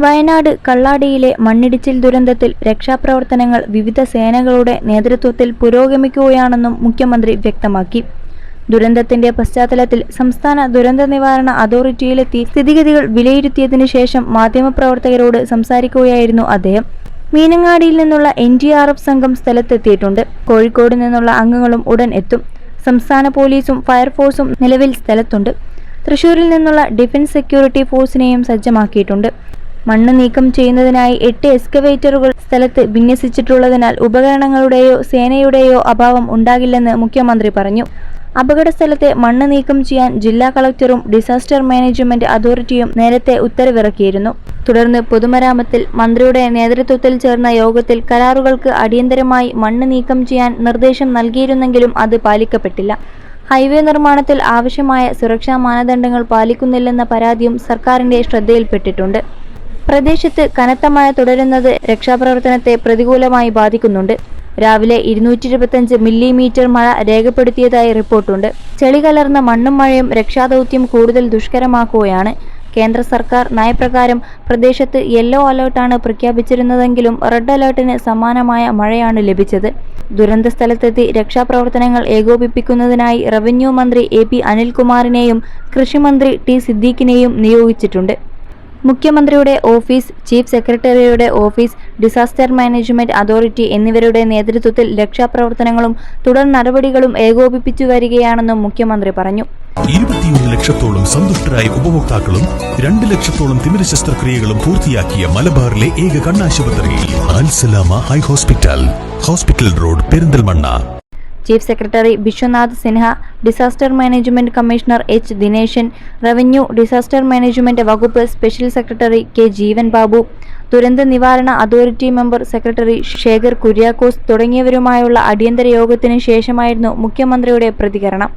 വയനാട് കള്ളാടിയിലെ മണ്ണിടിച്ചിൽ ദുരന്തത്തിൽ രക്ഷാപ്രവർത്തനങ്ങൾ വിവിധ സേനകളുടെ നേതൃത്വത്തിൽ പുരോഗമിക്കുകയാണെന്നും മുഖ്യമന്ത്രി വ്യക്തമാക്കി. ദുരന്തത്തിന്റെ പശ്ചാത്തലത്തിൽ സംസ്ഥാന ദുരന്ത നിവാരണ അതോറിറ്റിയിലെത്തി സ്ഥിതിഗതികൾ വിലയിരുത്തിയതിനു ശേഷം മാധ്യമപ്രവർത്തകരോട് സംസാരിക്കുകയായിരുന്നു അദ്ദേഹം. മീനങ്ങാടിയിൽ നിന്നുള്ള NDRF സംഘം സ്ഥലത്തെത്തിയിട്ടുണ്ട്. കോഴിക്കോട് നിന്നുള്ള അംഗങ്ങളും ഉടൻ എത്തും. സംസ്ഥാന പോലീസും ഫയർഫോഴ്സും നിലവിൽ സ്ഥലത്തുണ്ട്. തൃശൂരിൽ നിന്നുള്ള ഡിഫൻസ് സെക്യൂരിറ്റി ഫോഴ്സിനെയും സജ്ജമാക്കിയിട്ടുണ്ട്. മണ്ണ് നീക്കം ചെയ്യുന്നതിനായി 8 എക്സ്കവേറ്ററുകൾ സ്ഥലത്ത് വിന്യസിച്ചിട്ടുള്ളതിനാൽ ഉപകരണങ്ങളുടെയോ സേനയുടെയോ അഭാവം ഉണ്ടാകില്ലെന്ന് മുഖ്യമന്ത്രി പറഞ്ഞു. അപകട സ്ഥലത്തെ മണ്ണ് നീക്കം ചെയ്യാൻ ജില്ലാ കളക്ടറും ഡിസാസ്റ്റർ മാനേജ്മെന്റ് അതോറിറ്റിയും നേരത്തെ ഉത്തരവിറക്കിയിരുന്നു. തുടർന്ന് പൊതുമരാമത്തിൽ മന്ത്രിയുടെ നേതൃത്വത്തിൽ ചേർന്ന യോഗത്തിൽ കരാറുകൾക്ക് അടിയന്തരമായി മണ്ണ് നീക്കം ചെയ്യാൻ നിർദ്ദേശം നൽകിയിരുന്നെങ്കിലും അത് പാലിക്കപ്പെട്ടില്ല. ഹൈവേ നിർമ്മാണത്തിൽ ആവശ്യമായ സുരക്ഷാ മാനദണ്ഡങ്ങൾ പാലിക്കുന്നില്ലെന്ന പരാതിയും സർക്കാരിന്റെ ശ്രദ്ധയിൽപ്പെട്ടിട്ടുണ്ട്. പ്രദേശത്ത് കനത്ത മഴ തുടരുന്നത് രക്ഷാപ്രവർത്തനത്തെ പ്രതികൂലമായി ബാധിക്കുന്നുണ്ട്. രാവിലെ 225 മില്ലിമീറ്റർ മഴ രേഖപ്പെടുത്തിയതായി റിപ്പോർട്ടുണ്ട്. ചെളി കലർന്ന മണ്ണും മഴയും രക്ഷാദൗത്യം കൂടുതൽ ദുഷ്കരമാക്കുകയാണ്. കേന്ദ്ര സർക്കാർ നയപ്രകാരം പ്രദേശത്ത് യെല്ലോ അലേർട്ടാണ് പ്രഖ്യാപിച്ചിരുന്നതെങ്കിലും റെഡ് അലേർട്ടിന് സമാനമായ മഴയാണ് ലഭിച്ചത്. ദുരന്ത സ്ഥലത്തെത്തി രക്ഷാപ്രവർത്തനങ്ങൾ ഏകോപിപ്പിക്കുന്നതിനായി റവന്യൂ മന്ത്രി AP അനിൽകുമാറിനെയും കൃഷിമന്ത്രി T സിദ്ദീഖിനെയും നിയോഗിച്ചിട്ടുണ്ട്. മുഖ്യമന്ത്രിയുടെ ഓഫീസ്, ചീഫ് സെക്രട്ടറിയുടെ ഓഫീസ്, ഡിസാസ്റ്റർ മാനേജ്മെന്റ് അതോറിറ്റി എന്നിവരുടെ നേതൃത്വത്തിൽ രക്ഷാപ്രവർത്തനങ്ങളും തുടർ നടപടികളും ഏകോപിപ്പിച്ചു വരികയാണെന്നും മുഖ്യമന്ത്രി പറഞ്ഞു. 21 ലക്ഷത്തോളം സന്തുഷ്ടരായ ഉപഭോക്താക്കളും 2 ലക്ഷത്തോളം തിമിര ശസ്ത്രക്രിയകളും പൂർത്തിയാക്കിയ മലബാറിലെ ഏക കണ്ണാശുപത്രി Al Salama high hospital, hospital road, Perinthalmanna. Chief secretary Biswanath Sinha, disaster management commissioner H Dineshan, revenue disaster management വകുപ്പ് special secretary K Jeevan Babu, ദുരന്ത നിവാരണ authority member secretary Shekhar Kuriakose തുടങ്ങിയവരുമായുള്ള അടിയന്തര യോഗത്തിന് ശേഷമായിരുന്നു മുഖ്യമന്ത്രിയുടെ പ്രതികരണം.